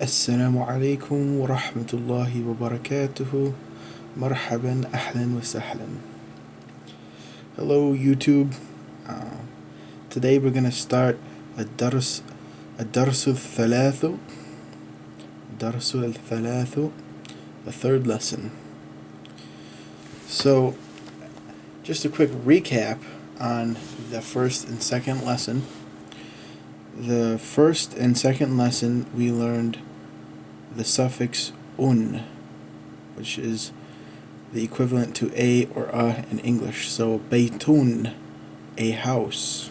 Assalamu alaikum wa rahmatullahi wa barakatuhu. Marhaban, ahlan wa sahlan. Hello, YouTube. Today we're gonna start الدرس الثلاث the third lesson. So, just a quick recap on the first and second lesson. The first and second lesson we learned the suffix un, which is the equivalent to a or a in English. So baytun, a house.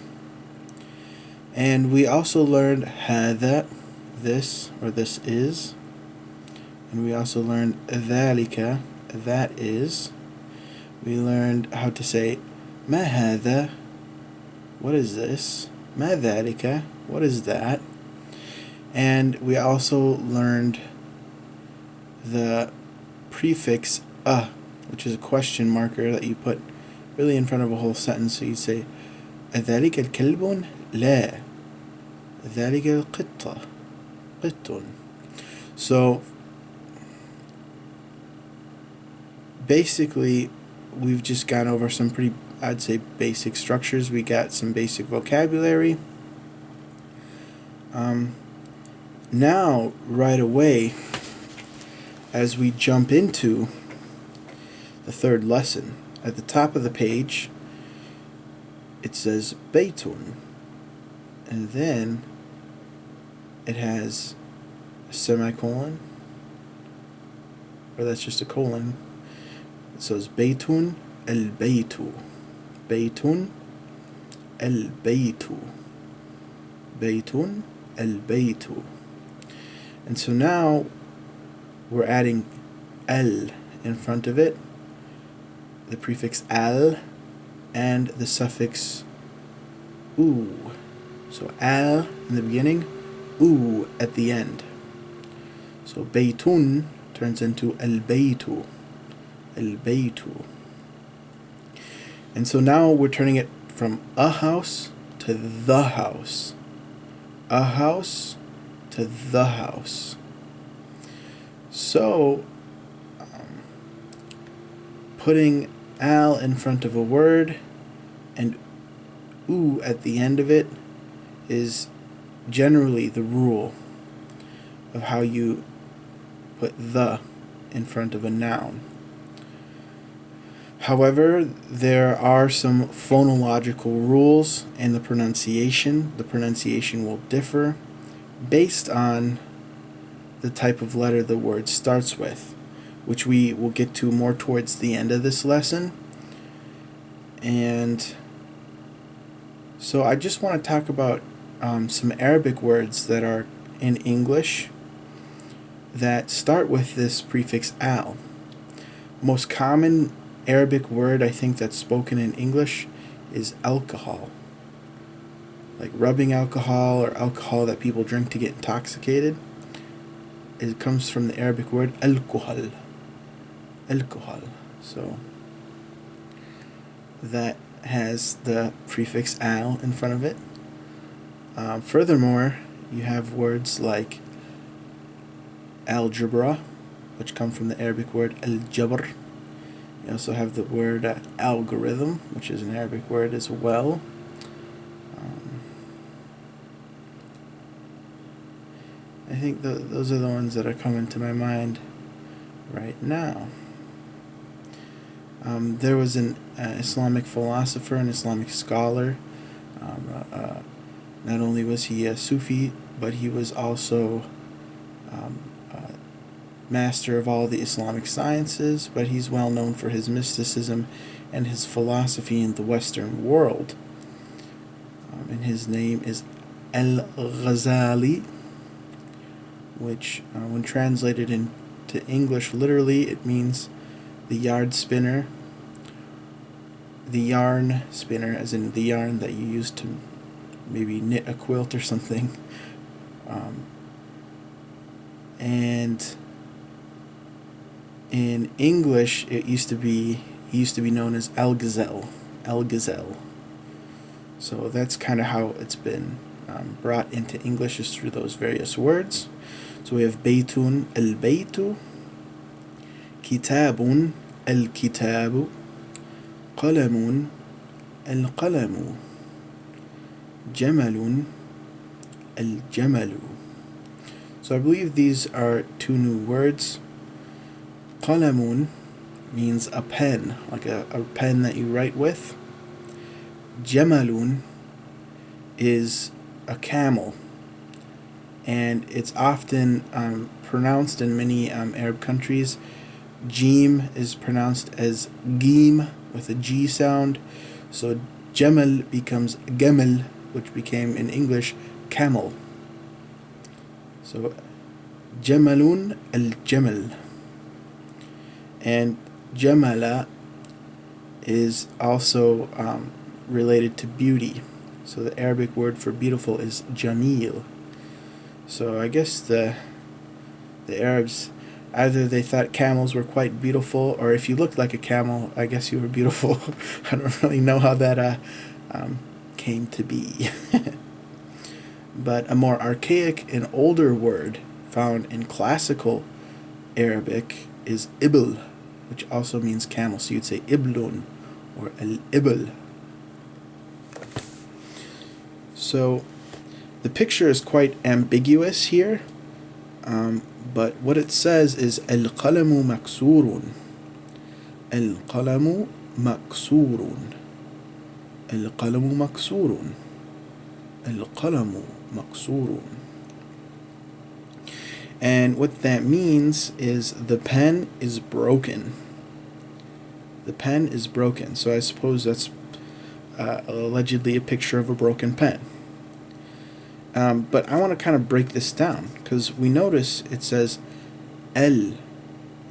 And we also learned هذا, this or this is. And we also learned ذلك, that is. We learned how to say ما هذا, what is this? ما ذلك, what is that? And we also learned the prefix which is a question marker that you put really in front of a whole sentence. So you say أذلك الكلب؟ لا. ذلك القطة قط. So basically we've just gone over some pretty, I'd say, basic structures. We got some basic vocabulary. Now, right away, as we jump into the third lesson, at the top of the page, it says Baytun, and then it has a semicolon, or that's just a colon. It says Baytun al-Baytu, Baytun al-Baytu, Baytun al-Baytu. And so now we're adding al in front of it, the prefix al, and the suffix u. So al in the beginning, u at the end. So baytun turns into al-baytu, al-baytu. And so now we're turning it from a house to the house. A house to the house. So, putting al in front of a word and u at the end of it is generally the rule of how you put the in front of a noun. However, there are some phonological rules in the pronunciation. The pronunciation will differ based on the type of letter the word starts with, which we will get to more towards the end of this lesson. And so I just want to talk about some Arabic words that are in English that start with this prefix al. Most common Arabic word I think that's spoken in English is alcohol. Like rubbing alcohol or alcohol that people drink to get intoxicated. It comes from the Arabic word alcohol. Alcohol. So that has the prefix al in front of it. Furthermore, you have words like algebra, which come from the Arabic word al-jabr. You also have the word algorithm, which is an Arabic word as well. I think those are the ones that are coming to my mind right now. There was an Islamic philosopher, an Islamic scholar. Not only was he a Sufi, but he was also master of all the Islamic sciences, but he's well known for his mysticism and his philosophy in the Western world. And his name is Al-Ghazali, which when translated into English literally it means the yarn spinner, as in the yarn that you use to maybe knit a quilt or something. And in English he used to be known as Al-Ghazal. So that's kind of how it's been brought into English is through those various words. So we have Baytun, al-Baytu, Kitabun, al-Kitabu, Qalamun, al-Qalamu, Jamalun, al-Jamalu. So I believe these are two new words. Qalamun means a pen, like a pen that you write with. Jamalun is a camel, and it's often pronounced in many Arab countries. Jim is pronounced as Gim with a G sound, so Jamal becomes Gamal, which became in English camel. So Jamalun al-Jamal. And Jamala is also related to beauty. So the Arabic word for beautiful is Jamil. So I guess the Arabs, either they thought camels were quite beautiful, or if you looked like a camel, I guess you were beautiful. I don't really know how that came to be. But a more archaic and older word found in classical Arabic is ibl, which also means camel. So you'd say iblun or al-ibl. So the picture is quite ambiguous here, but what it says is al-qalamu maksurun. Al-qalamu maksurun. Al-qalamu maksurun. Al-qalamu maksurun. And what that means is the pen is broken. The pen is broken. So I suppose that's allegedly a picture of a broken pen. But I want to kind of break this down, because we notice it says al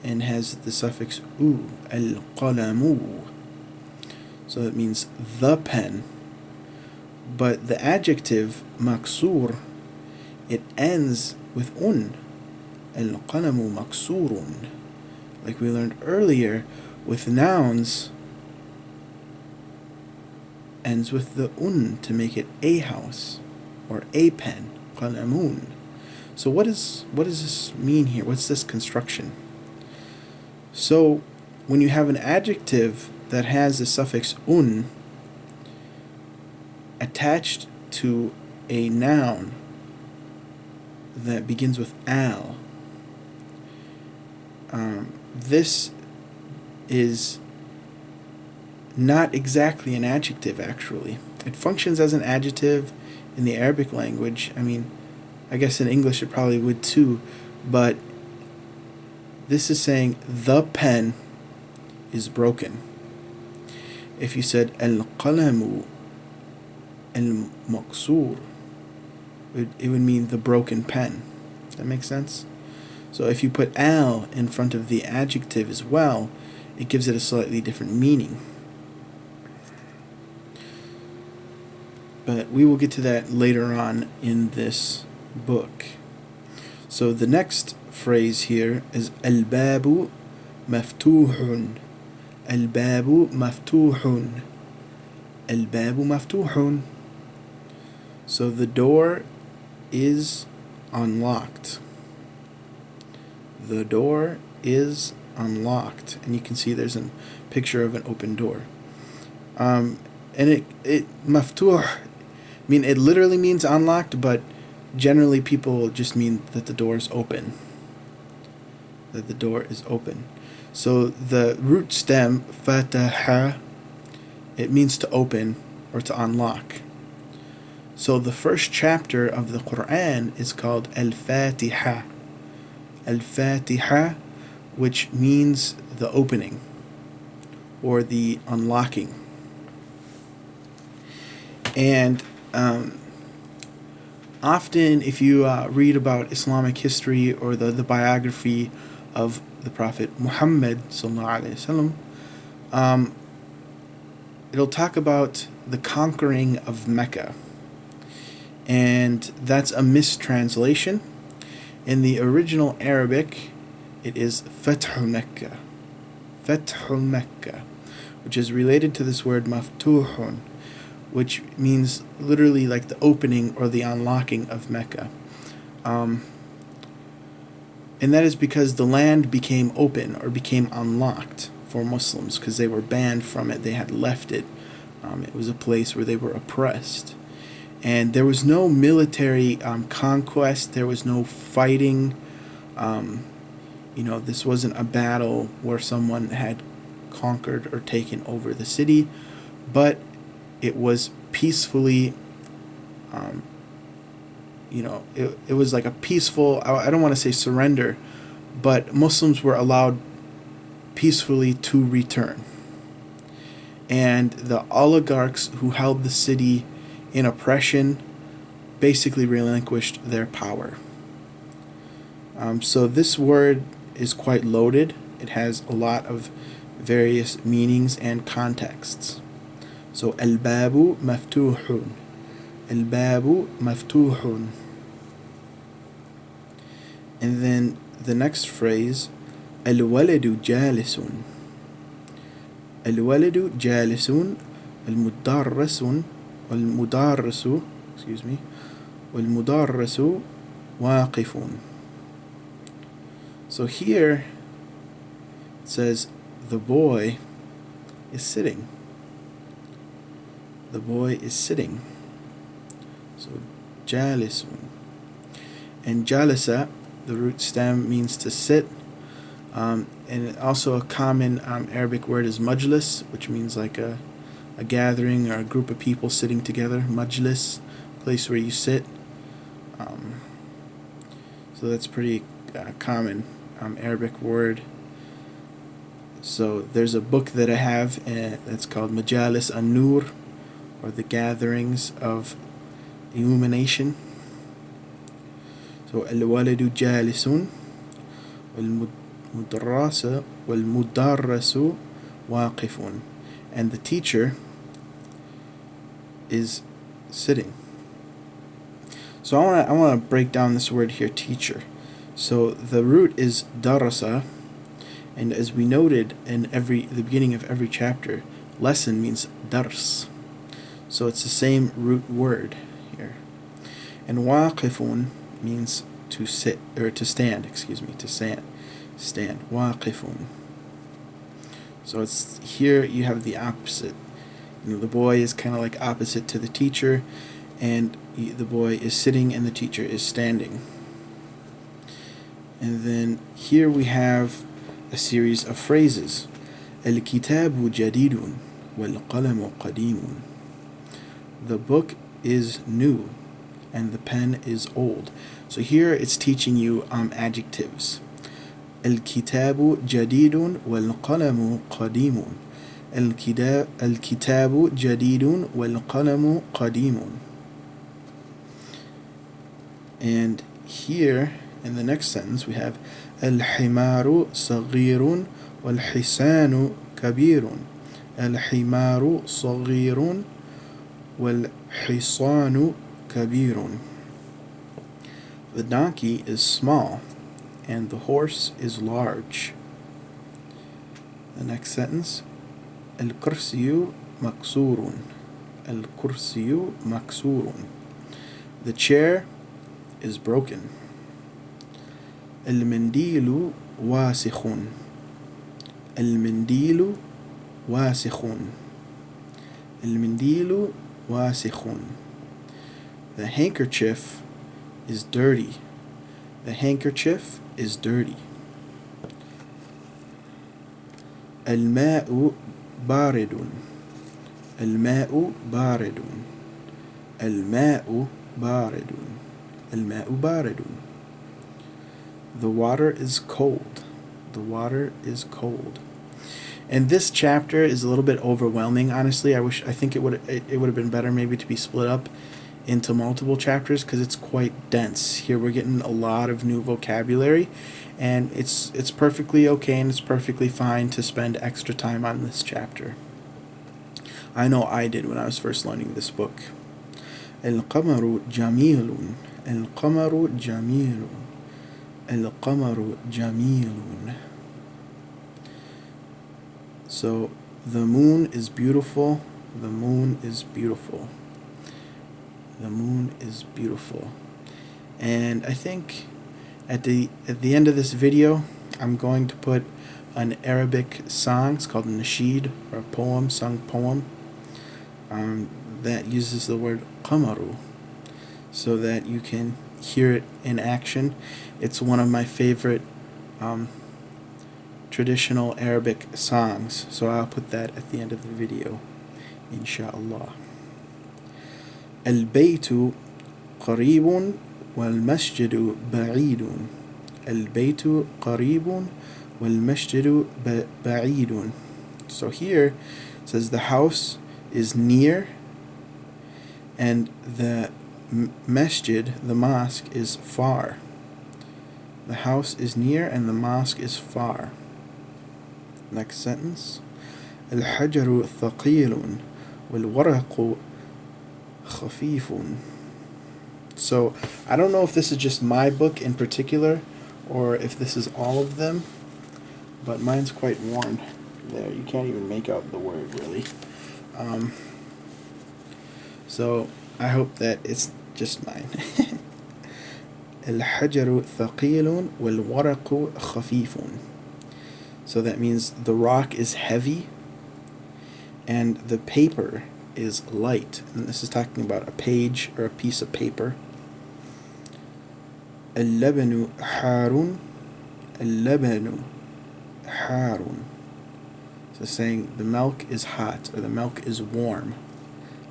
and has the suffix u, al-qalamu. So it means the pen. But the adjective maksur, it ends with un. Al-qalamu maksurun. Like we learned earlier, with nouns, ends with the un to make it a house or a pen. Qalamun. So what does this mean here? What's this construction? So when you have an adjective that has the suffix un attached to a noun that begins with al, this is not exactly an adjective, actually. It functions as an adjective in the Arabic language. I mean, I guess in English it probably would too, but this is saying the pen is broken. If you said al-qalamu al-maqsur, it would mean the broken pen. That makes sense? So if you put al in front of the adjective as well, it gives it a slightly different meaning. But we will get to that later on in this book. So the next phrase here is al-babu maftuhun. Al-babu maftuhun. Al-babu maftuhun. So the door is unlocked. The door is unlocked. And you can see there's a picture of an open door. And it maftuh, I mean, it literally means unlocked, but generally people just mean that the door is open. That the door is open. So the root stem, fataha, it means to open or to unlock. So the first chapter of the Quran is called Al-Fatiha. Al-Fatiha, which means the opening or the unlocking. And often if you read about Islamic history or the biography of the Prophet Muhammad sallallahu alaihi wasallam, it'll talk about the conquering of Mecca. And that's a mistranslation. In the original Arabic, it is Fathul Mecca. Fathul Mecca, which is related to this word maftuhun, which means literally like the opening or the unlocking of Mecca. And that is because the land became open or became unlocked for Muslims because they were banned from it. They had left it. It was a place where they were oppressed. And there was no military conquest. There was no fighting. This wasn't a battle where someone had conquered or taken over the city, but it was peacefully, it was like a peaceful, I don't want to say surrender, but Muslims were allowed peacefully to return. And the oligarchs who held the city in oppression basically relinquished their power. So this word is quite loaded. It has a lot of various meanings and contexts. So al-babu maftuhun. Al-babu maftuhun. And then the next phrase, al-waladu jalisun. Al-waladu jalisun. Al-mudarrasun. Wal-mudarrasu. Excuse me. Wal-mudarrasu waqifun. So here it says the boy is sitting. The boy is sitting. So jalisun. And jalasa, the root stem, means to sit. And also a common Arabic word is majlis, which means like a gathering or a group of people sitting together. Majlis, place where you sit. So that's pretty common Arabic word. So there's a book that I have that's called Majalis An-Nur, or the gatherings of illumination. So al-waladu jalisun wal-mudarrasa wal-mudarrasu waqifun, and the teacher is sitting. So I want to break down this word here, teacher. So the root is darasa, and as we noted in the beginning of every chapter, lesson means dars. So it's the same root word here. And waqifun means to sit, or to stand, to stand. Waqifun. So it's here you have the opposite. The boy is kind of like opposite to the teacher, and the boy is sitting and the teacher is standing. And then here we have a series of phrases. Al-kitabu jadidun wal-qalamu qadimun. The book is new and the pen is old. So here it's teaching you adjectives. Al-kitabu jadidun wal-qalamu qadimun. Al-kitabu jadidun wal-qalamu qadimun. And here in the next sentence we have al-himaru saghirun wal-hisanu kabirun. Al-himaru saghirun wal-hisanu kabirun. The donkey is small and the horse is large. The next sentence, al-kursiyu maksurun. Al-kursiyu maksurun. The chair is broken. Al-mandilu wasikhun. Al-mandilu wasikhun. Al-mandilu wasikhun. The handkerchief is dirty. The handkerchief is dirty. Al-ma'u baridun. Al-ma'u baridun. Al-ma'u baridun. Al-ma'u baridun. The water is cold. The water is cold. And this chapter is a little bit overwhelming, honestly. I think it would have been better maybe to be split up into multiple chapters because it's quite dense. Here we're getting a lot of new vocabulary, and it's perfectly okay and it's perfectly fine to spend extra time on this chapter. I know I did when I was first learning this book. Al-qamaru jamilun. Al-qamaru jamilun. Al-qamaru jamilun. So the moon is beautiful The moon is beautiful. The moon is beautiful. And I think at the end of this video, I'm going to put an Arabic song. It's called a nasheed, or a poem, sung poem, that uses the word qamaru, so that you can hear it in action. It's one of my favorite traditional Arabic songs, so I'll put that at the end of the video, inshallah. البيت قريب والمسجد بعيد. البيت قريب والمسجد بعيد. So here it says the house is near and the masjid, the mosque, is far. The house is near and the mosque is far. Next sentence. الحجر ثقيل والورق خفيف. So I don't know if this is just my book in particular or if this is all of them, but mine's quite worn. There, you can't even make out the word really. So I hope that it's just mine. الحجر ثقيل والورق خفيف. So that means the rock is heavy and the paper is light. And this is talking about a page or a piece of paper. اللبن حار. اللبن حار. So saying the milk is hot or the milk is warm.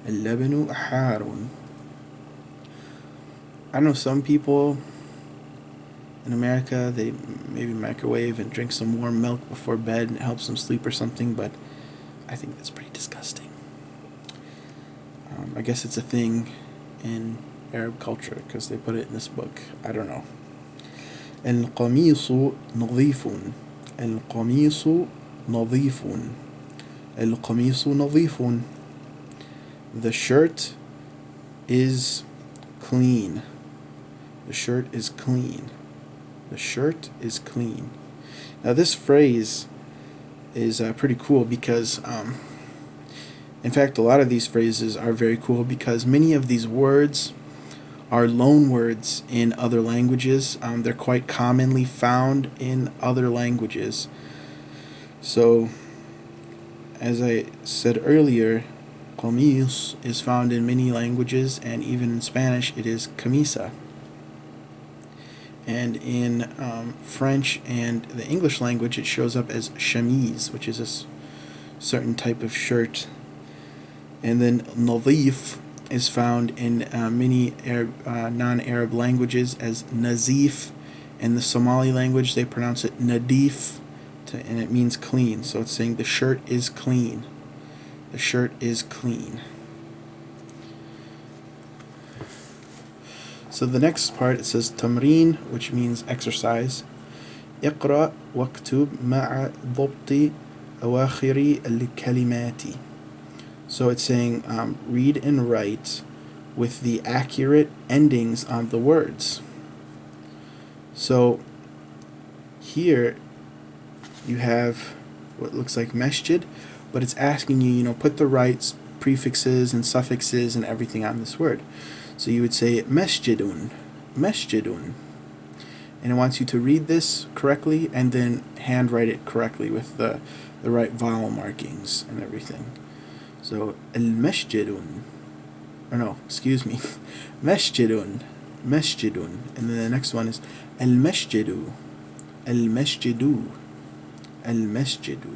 اللبن حار. I know some people in America, they maybe microwave and drink some warm milk before bed and it helps them sleep or something, but I think that's pretty disgusting. I guess it's a thing in Arab culture because they put it in this book. I don't know. القميص نظيف. القميص نظيف. القميص نظيف. The shirt is clean. The shirt is clean. The shirt is clean. Now this phrase is pretty cool because in fact a lot of these phrases are very cool because many of these words are loan words in other languages. They're quite commonly found in other languages. So as I said earlier, qamis is found in many languages, and even in Spanish it is camisa. And in French and the English language it shows up as chemise, which is a certain type of shirt. And then nadif is found in many non-Arab languages as nazif. In the Somali language they pronounce it nadif, and it means clean. So it's saying the shirt is clean. The shirt is clean. So the next part, it says tamreen, which means exercise. اقرأ واكتب مع ضبط أواخر الكلمات. So it's saying read and write with the accurate endings on the words. So here you have what looks like masjid, but it's asking you, put the right prefixes and suffixes and everything on this word. So you would say masjidun, masjidun. And it wants you to read this correctly and then handwrite it correctly with the right vowel markings and everything. So al-masjidun, or no, excuse me, masjidun, masjidun. And then the next one is al-masjidu, al-masjidu, al-masjidu.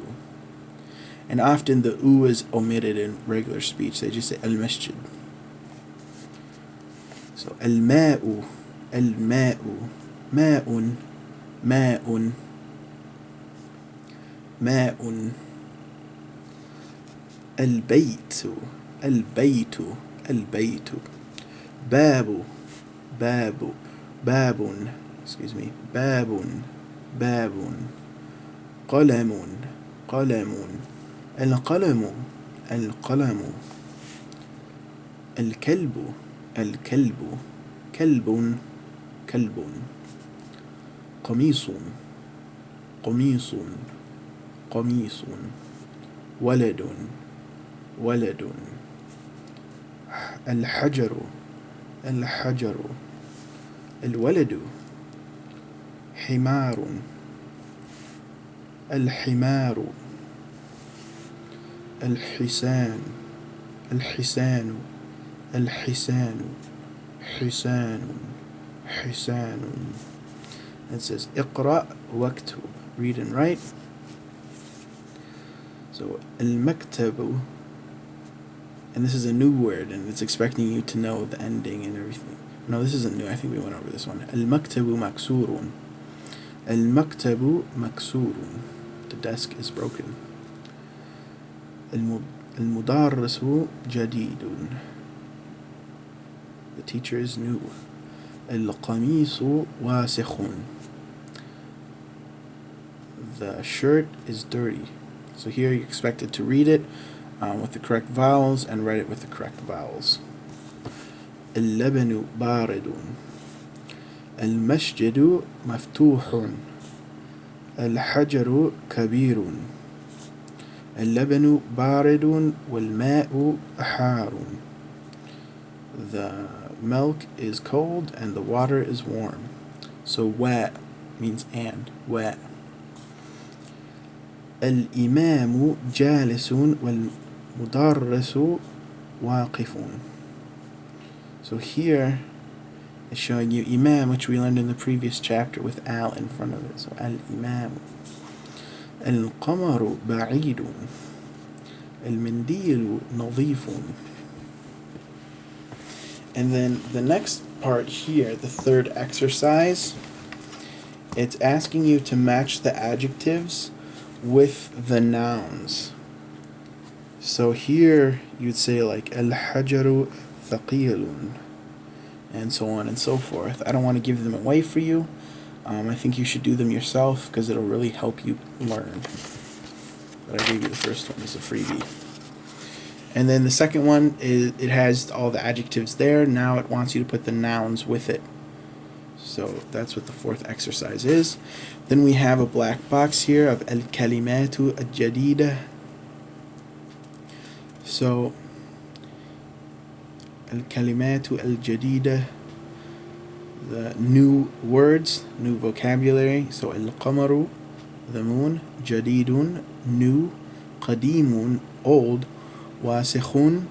And often the u is omitted in regular speech. They just say al-masjid. So al-ma'u, al-ma'u, ma'un, ma'un, ma'un. Al-baytu, al-baytu, al-baytu. Babu, babu, babun, excuse me, babun, babun. Qalamun, qalamun. Al-qalamu, al-qalamu. Al-kalbu, الكلب كلب كلب. قميص قميص قميص. ولد ولد. الحجر. الحجر. الولد. حمار. الحمار. الحسان. الحسان. الحسان. حسان. حسان. It says اقرأ واكتب. Read and write. So المكتب, and this is a new word, and it's expecting you to know the ending and everything. No, this isn't new. I think we went over this one. المكتب مكسور. المكتب مكسور. The desk is broken. المدرس جديد. The teacher is new. القميص واسخ. The shirt is dirty. So here you're expected to read it with the correct vowels and write it with the correct vowels. اللبن بارد. المسجد مفتوح. الحجر كبير. اللبن بارد والماء حار. The milk is cold and the water is warm. So wa means and. Wa. الإمام جالس والمدرس واقف. So here it's showing you imam, which we learned in the previous chapter with al in front of it. So al-imam. القمر بعيد. المنديل نظيف. And then the next part here, the third exercise, it's asking you to match the adjectives with the nouns. So here you'd say like الحجر ثقيل, and so on and so forth. I don't want to give them away for you. I think you should do them yourself because it'll really help you learn. But I gave you the first one as a freebie. And then the second one is, it has all the adjectives there. Now it wants you to put the nouns with it. So that's what the fourth exercise is. Then we have a black box here of al-kalimatu al-jadida. So al-kalimatu al-jadida, the new words, new vocabulary. So al-qamaru, the moon, jadidun, new, qadimun, old, wasikhun,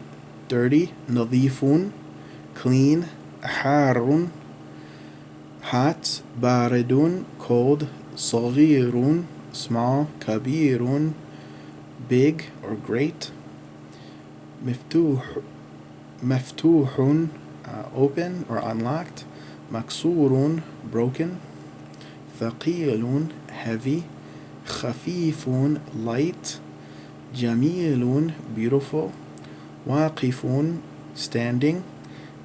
dirty, nadifun, clean, harun, hot, baridun, cold, saghirun, small, kabirun, big or great, maftuhun, open or unlocked, maksurun, broken, thaqilun, heavy, khafifun, light, jamilun, beautiful, waqifun, standing,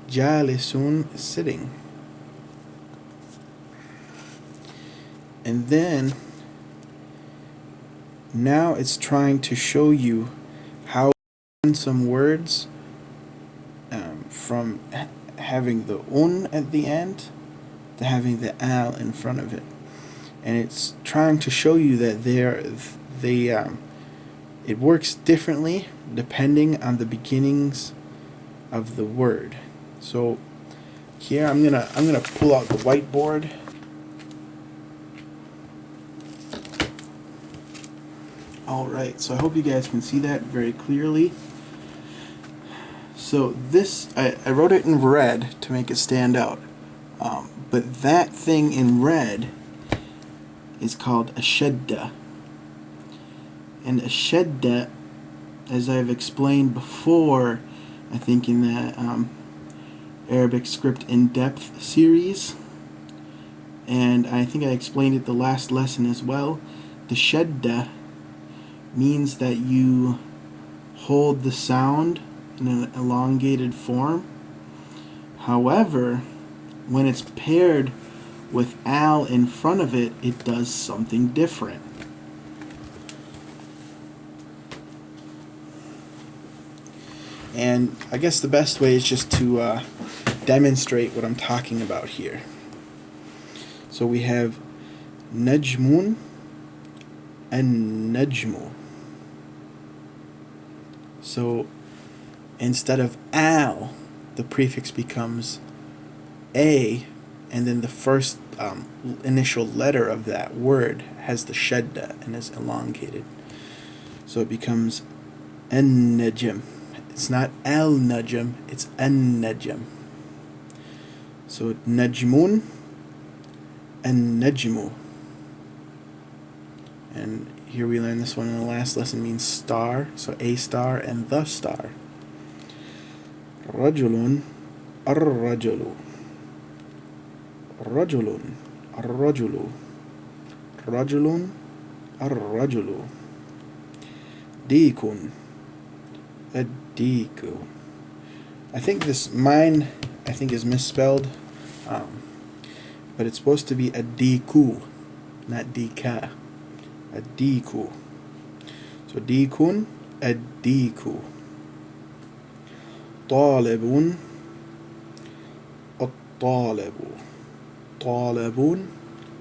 jalisun, sitting. And then now it's trying to show you how to learn some words from having the un at the end to having the al in front of it. And it's trying to show you that it works differently depending on the beginnings of the word. So here I'm gonna pull out the whiteboard. Alright, so I hope you guys can see that very clearly. So this, I wrote it in red to make it stand out. But that thing in red is called a shadda. And a shadda, as I've explained before, I think in the Arabic Script in-depth series, and I think I explained it the last lesson as well, the shadda means that you hold the sound in an elongated form. However, when it's paired with al in front of it, it does something different. And I guess the best way is just to demonstrate what I'm talking about here. So we have najmun and najmu. So instead of al, the prefix becomes a, and then the first initial letter of that word has the shadda and is elongated. So it becomes an-najm. It's not al-najm, it's an-najm. So najmun, an-najmu. And here we learned this one in the last lesson means star, so a star and the star. Rajulun, ar-rajulu. Rajulun, ar-rajulu. Rajulun, ar-rajulu. Deekun, ad-deeku. I think is misspelled, but it's supposed to be ad-deeku, not deeka. Ad-deeku. So deekun, ad-deeku. Talibun, at-talibu. Talibun,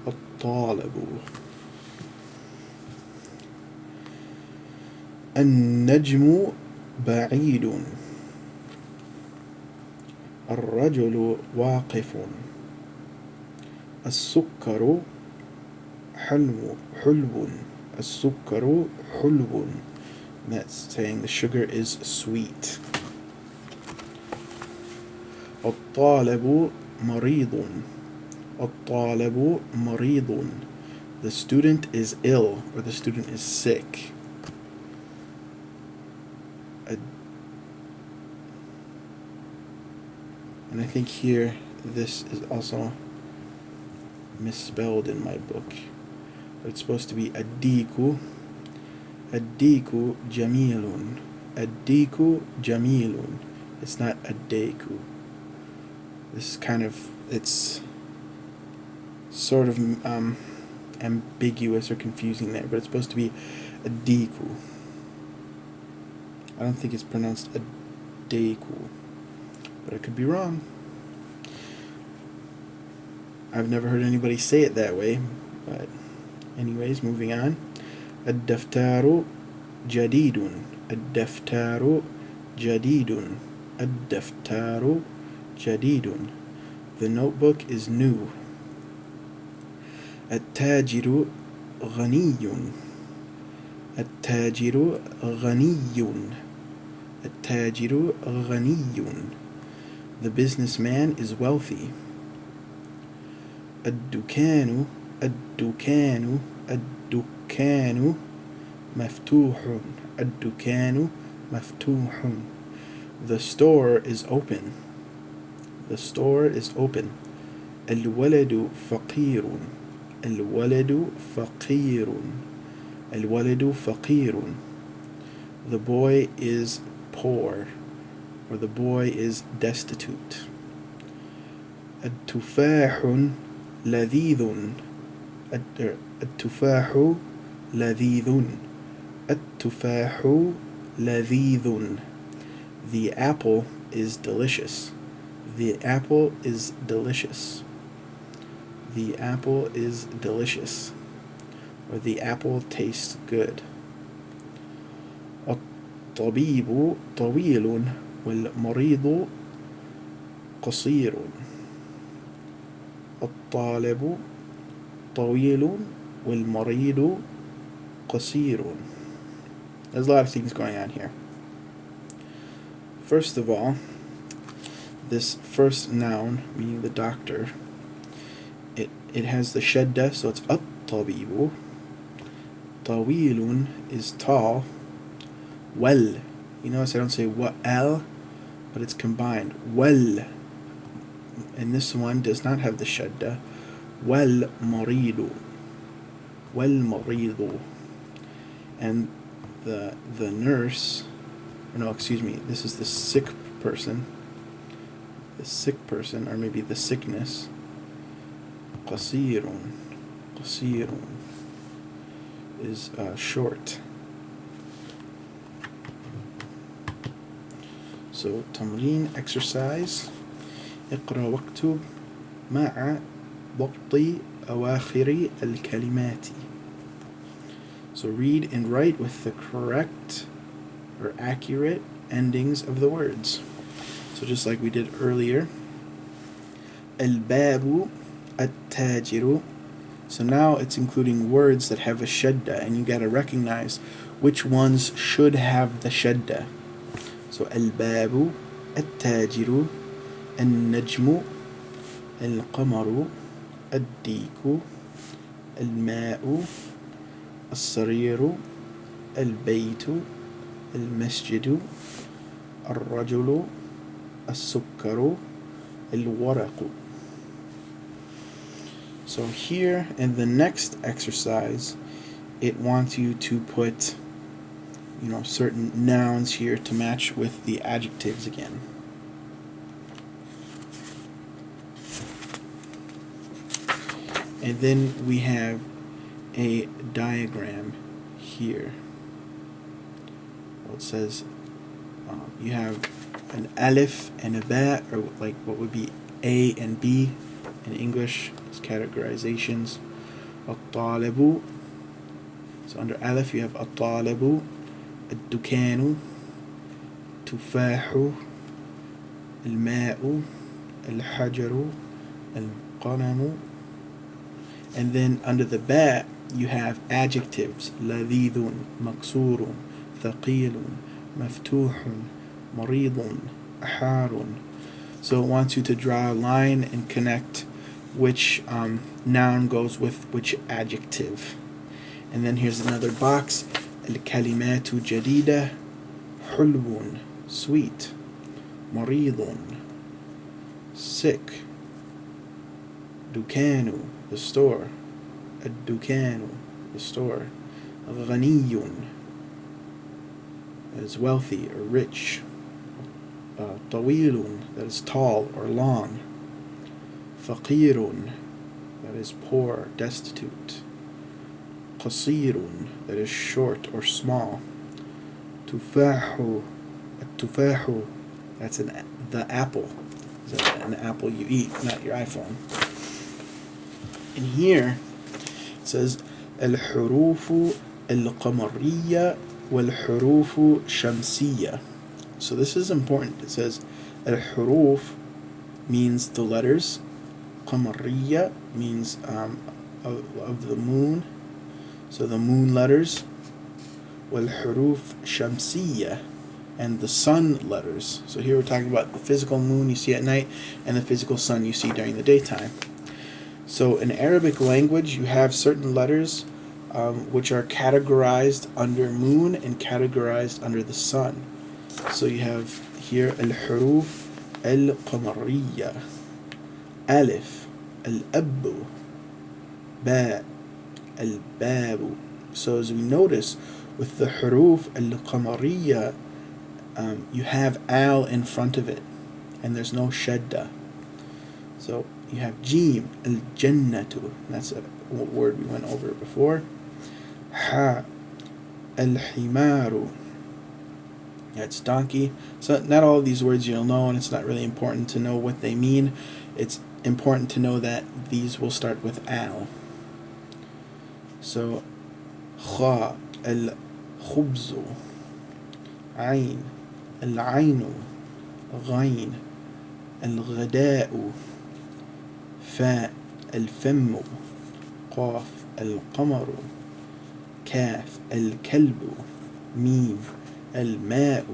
at-talibu. النجم بعيد الرجل واقف السكر حلو السكر حلو. That's saying the sugar is sweet. الطالب مريض الطالب مريض. The student is ill, or the student is sick. And I think here this is also misspelled in my book, but it's supposed to be addiku. Addiku jamilun. Addiku jamilun. It's not addeku. This is kind of, it's sort of ambiguous or confusing there, but it's supposed to be addiku. I don't think it's pronounced addeku, but I could be wrong. I've never heard anybody say it that way, but anyways, moving on. Ad-daftaru jadidun. Ad-daftaru jadidun. Ad-daftaru jadidun. The notebook is new. At-tajiru ghaniyun. At-tajiru ghaniyun. At-tajiru ghaniyun. The businessman is wealthy. Ad-dukanu, ad-dukanu, ad-dukanu maftuhun. Ad-dukanu maftuhun. The store is open. The store is open. Al-waladu faqirun. Al-waladu faqirun. Al-waladu faqirun. The boy is poor, or the boy is destitute. At-tufahu ladhidun. At-tufahu ladhidun. At-tufahu ladhidun. The apple is delicious. The apple is delicious. The apple is delicious, or the apple tastes good. الطبيب طويل والمريض قصير. الطالب طويل والمريض قصير. There's a lot of things going on here. First of all, this first noun, meaning the doctor, it has the shadda, so it's at-tabibu. Tawilun is tall. Well, you notice I don't say wa'al, but it's combined. Well, and this one does not have the shadda. Well maridu. Well maridu. And the nurse, no, excuse me, this is the sick person. The sick person, or maybe the sickness. Qasirun. Qasirun is short. So تمرين exercise. اقرأ واكتب مع ضبط أواخر الكلمات. So read and write with the correct or accurate endings of the words. So just like we did earlier, الباب التاجر. So now it's including words that have a shadda, and you gotta recognize which ones should have the shadda. So الباب التاجر النجم القمر الديك الماء السرير البيت المسجد الرجل السكر الورق. So here in the next exercise, it wants you to put, certain nouns here to match with the adjectives again. And then we have a diagram here. Well, it says you have an alif and a ba, or like what would be A and B in English as categorizations. الطالب. So under alif you have الطالب, الدكان, تفاح, الماء, الحجر, القلم. And then under the ba you have adjectives: لذيذ, مكسور, ثقيل, مفتوح, مريض, حار. So it wants you to draw a line and connect which noun goes with which adjective. And then here's another box: الكلمات جديدة, حلو, sweet, مريض, sick, دكان, the store, الدكان, the store, غني, that is wealthy or rich, طويل, that is tall or long, فقير, that is poor, destitute, قصير, that is short or small, تفاح, التفاح, that's the apple, that's an apple you eat, not your iPhone. And here it says الحروف القمرية والحروف الشمسية. So this is important. It says الحروف means the letters, قمرية means of the moon, so the moon letters, والحروف الشمسية, and the sun letters. So here we're talking about the physical moon you see at night and the physical sun you see during the daytime. So in Arabic language, you have certain letters which are categorized under moon and categorized under the sun. So you have here al-huruf al-qamariyya, alif, al-abbu, ba, al-babu. So as we notice, with the huruf al-qamariyya, you have al in front of it, and there's no shadda. So you have jim, al-jannatu, that's a word we went over before. Ha, al-himaru, that's donkey. So not all of these words you'll know, and it's not really important to know what they mean. It's important to know that these will start with al. So kha, al-khubzu, ayn, al-aynu, ghayn, al-ghada'u, فاء الفم, قاف القمر, كاف الكلب, ميم الماء,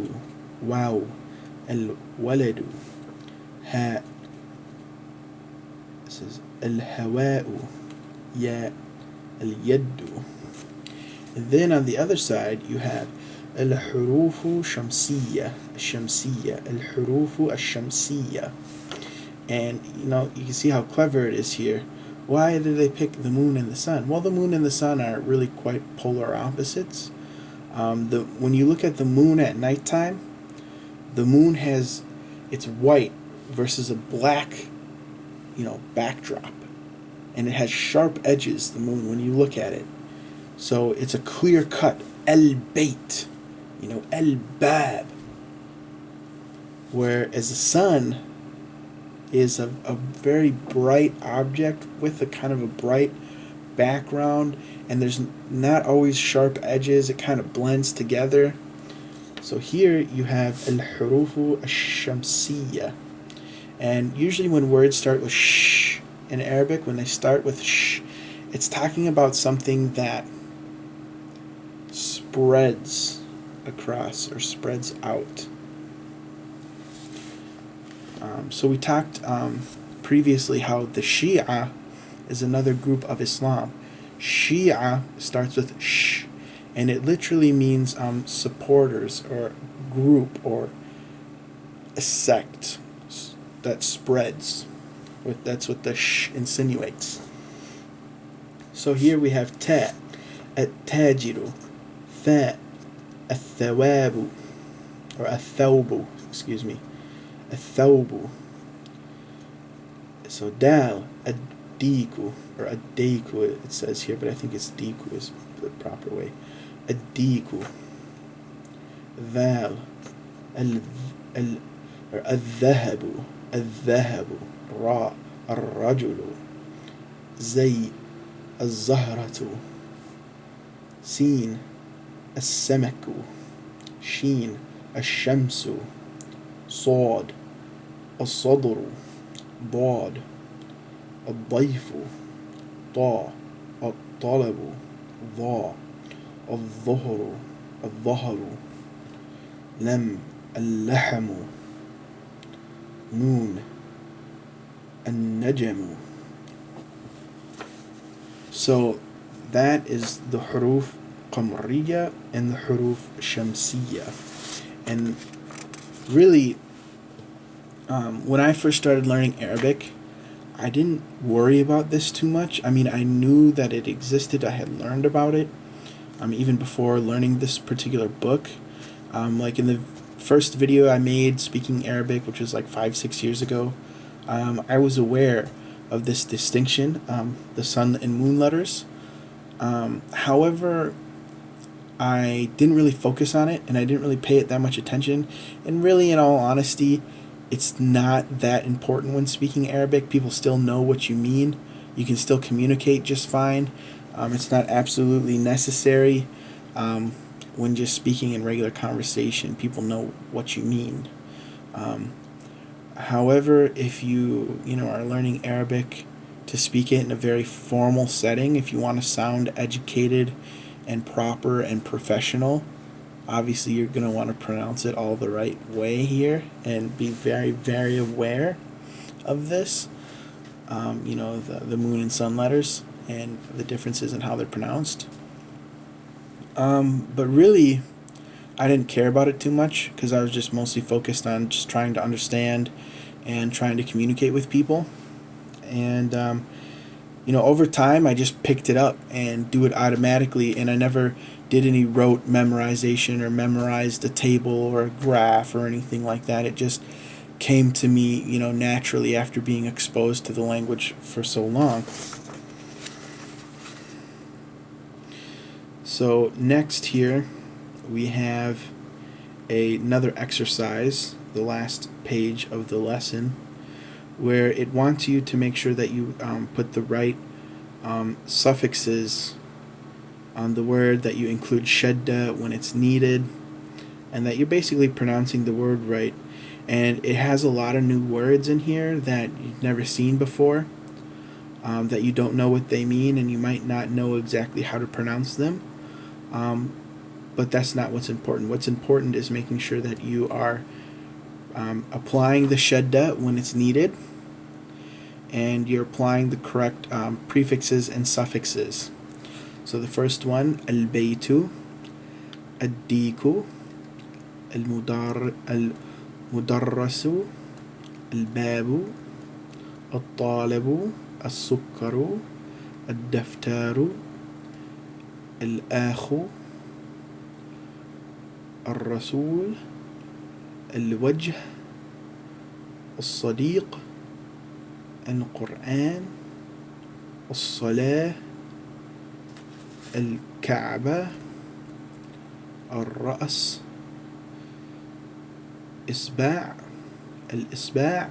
واو الولد, هاء الهواء, ياء اليد. And then on the other side you have الحروف شمسية, الشمسية, الحروف الشمسية. And you can see how clever it is here. Why did they pick the moon and the sun? Well, the moon and the sun are really quite polar opposites. When you look at the moon at nighttime, the moon it's white versus a black, backdrop, and it has sharp edges. The moon, when you look at it, so it's a clear cut al-bayt, al-bab. Whereas the sun is a very bright object with a kind of a bright background, and there's not always sharp edges. It kind of blends together. So here you have al-hurufu ash-shamsiyya. And usually when words start with sh in Arabic, when they start with sh, it's talking about something that spreads across or spreads out. So we talked previously how the Shia is another group of Islam. Shia starts with sh, and it literally means supporters or group or a sect that spreads. That's what the sh insinuates. So here we have ta, at-tajiru, tha, al-thawabu, or al-thawbu, excuse me, al-thawbu. So dal, ad-diku, or ad-diku it says here, but I think it's diku is the proper way. Ad-diku, val, or al-dhahabu, al-dhahabu, ra, al-rajulu, zay, al-zahratu, sin, al-samaku, sheen, al-shamsu, صاد الصدر ضاد الضيف طا الطلب ضا الظهر لم اللحم نون النجم. So that is the huruf qamriya and the huruf shamsiya. And really, when I first started learning Arabic, I didn't worry about this too much. I mean, I knew that it existed. I had learned about it even before learning this particular book. Like in the first video I made speaking Arabic, which was like 5-6 years ago, I was aware of this distinction, the sun and moon letters. However, I didn't really focus on it, and I didn't really pay it that much attention. And really, in all honesty, it's not that important when speaking Arabic. People still know what you mean. You can still communicate just fine. It's not absolutely necessary when just speaking in regular conversation. People know what you mean. However, if you are learning Arabic to speak it in a very formal setting, if you want to sound educated and proper and professional, obviously you're going to want to pronounce it all the right way here and be very, very aware of this. The moon and sun letters and the differences in how they're pronounced. But really, I didn't care about it too much because I was just mostly focused on just trying to understand and trying to communicate with people. And over time, I just picked it up and do it automatically, and I never did any rote memorization or memorized a table or a graph or anything like that. It just came to me, naturally after being exposed to the language for so long. So next here, we have another exercise, the last page of the lesson, where it wants you to make sure that you put the right suffixes on the word, that you include shadda when it's needed, and that you're basically pronouncing the word right. And it has a lot of new words in here that you've never seen before, that you don't know what they mean, and you might not know exactly how to pronounce them. But that's not what's important. What's important is making sure that you are applying the shadda when it's needed, and you're applying the correct prefixes and suffixes. So the first one, al-baytu, ad-diku, al-mudarrasu, al-babu, al-talibu, al-sukkaru, al-daftaru, al-akhu, al-rasul, al-wajh, al-sadiq, القرآن الصلاة الكعبة الرأس الإصبع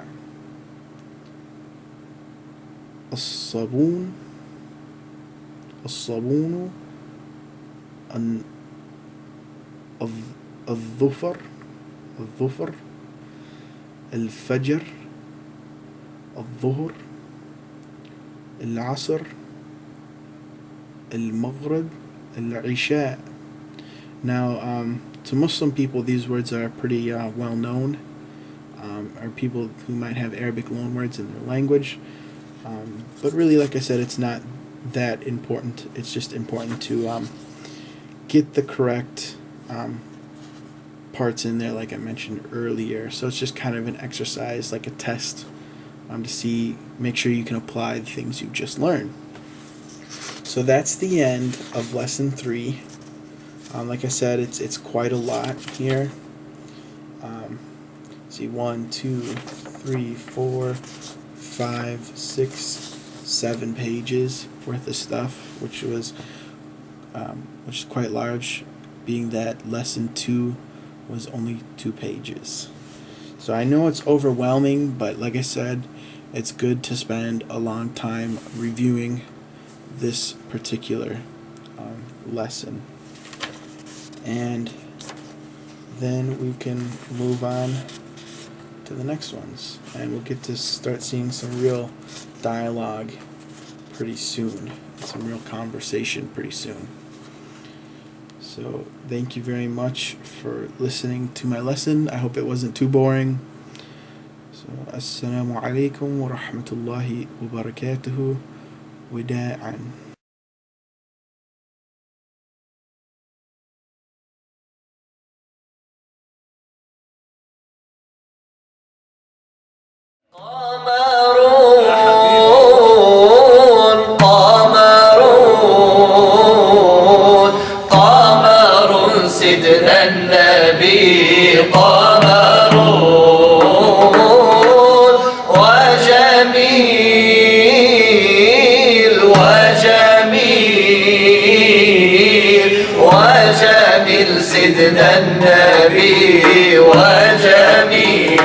الصابون الظفر الظفر الفجر الظهر العصر المغرب العشاء. Now, to Muslim people, these words are pretty well known, or people who might have Arabic loanwords in their language. But really, like I said, it's not that important. It's just important to get the correct parts in there, like I mentioned earlier. So it's just kind of an exercise, like a test, to make sure you can apply the things you've just learned. So that's the end of lesson 3. Like I said, it's quite a lot here. See, 1, 2, 3, 4, 5, 6, 7 pages worth of stuff, which is quite large, being that lesson 2 was only 2 pages. So I know it's overwhelming, but like I said, it's good to spend a long time reviewing this particular lesson, and then we can move on to the next ones, and we'll get to start seeing some real dialogue pretty soon, some real conversation pretty soon. So thank you very much for listening to my lesson. I hope it wasn't too boring. So assalamu alaikum wa rahmatullahi wa barakatuhu. وداعا. قمر سيدنا النبي قمر وجميل سيدنا النبي وجميل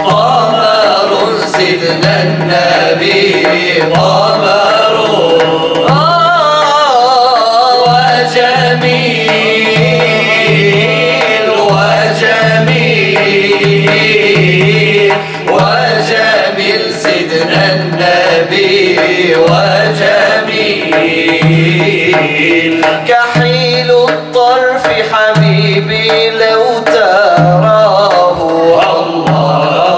قمرون سيدنا النبي قمرون وجميل سيدنا النبي وجميل كحيل الطرف حبيبي لو تراه الله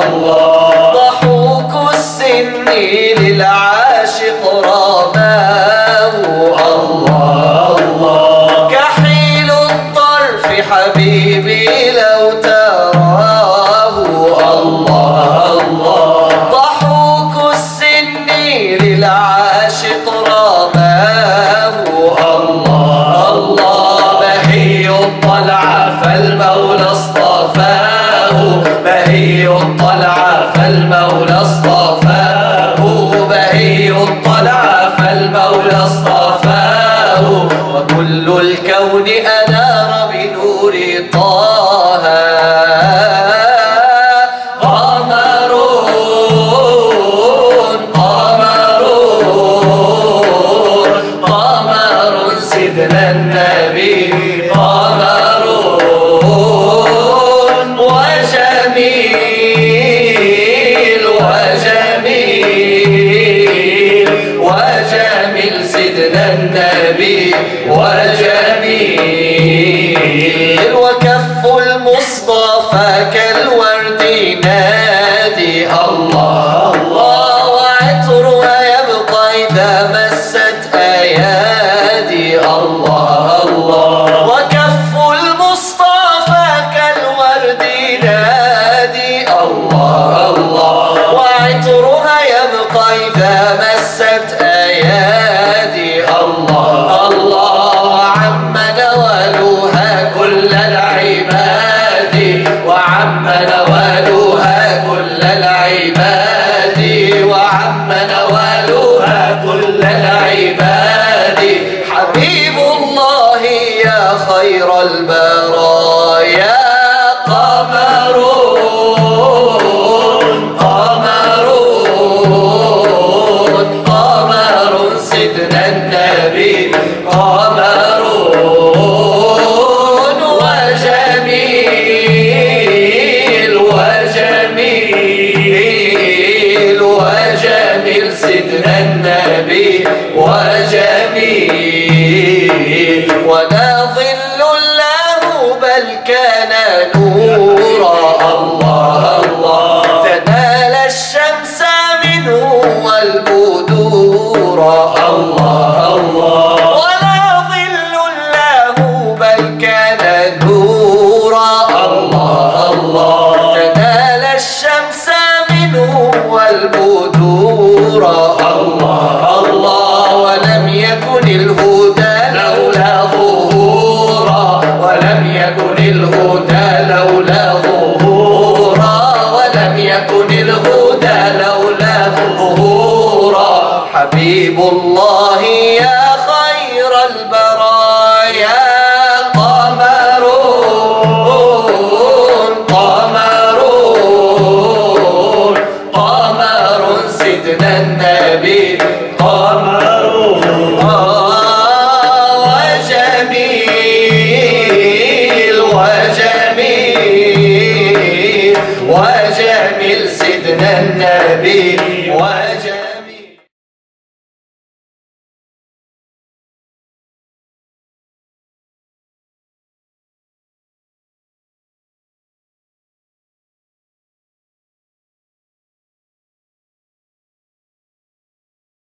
ضحوك السن للعاشق رماه الله كحيل الطرف حبيبي لو تراه الله ضحوك السن للعاشق رماه الله بهي الطلعة فالمولى اصطفاه بهي الطلعة فالمولى اصطفاه بهي الطلعة فالمولى اصطفاه وكل الكون أنار بنور طه سيدنا النبي قمرون وجميل سيدنا النبي وجميل وكف المصطفى كالورد نادي الله وعطرها يبقى إذا مست أيادي الله وكف المصطفى كالورد نادي الله وعطرها يبقى إذا مست أيادي الله وعم نوالها كل العباد وعم نوالها كل العباد وعم نوالها كل العباد حبيب الله يا خير البرايا قمرون نورا الله الله تنال الشمس منه والبدور الله الله ولا ظل له بل كان نورا الله الله تنال الشمس منه والبدور الله الله ولم يكن الهدى لولا ظهورا ولم يكن الهدى لولا ظهورا ولم يكن الهدى لولا ظهورا حبيب الله يا خير البرايا قمر سيدنا النبي قمر وجميل سيدنا النبي وجميل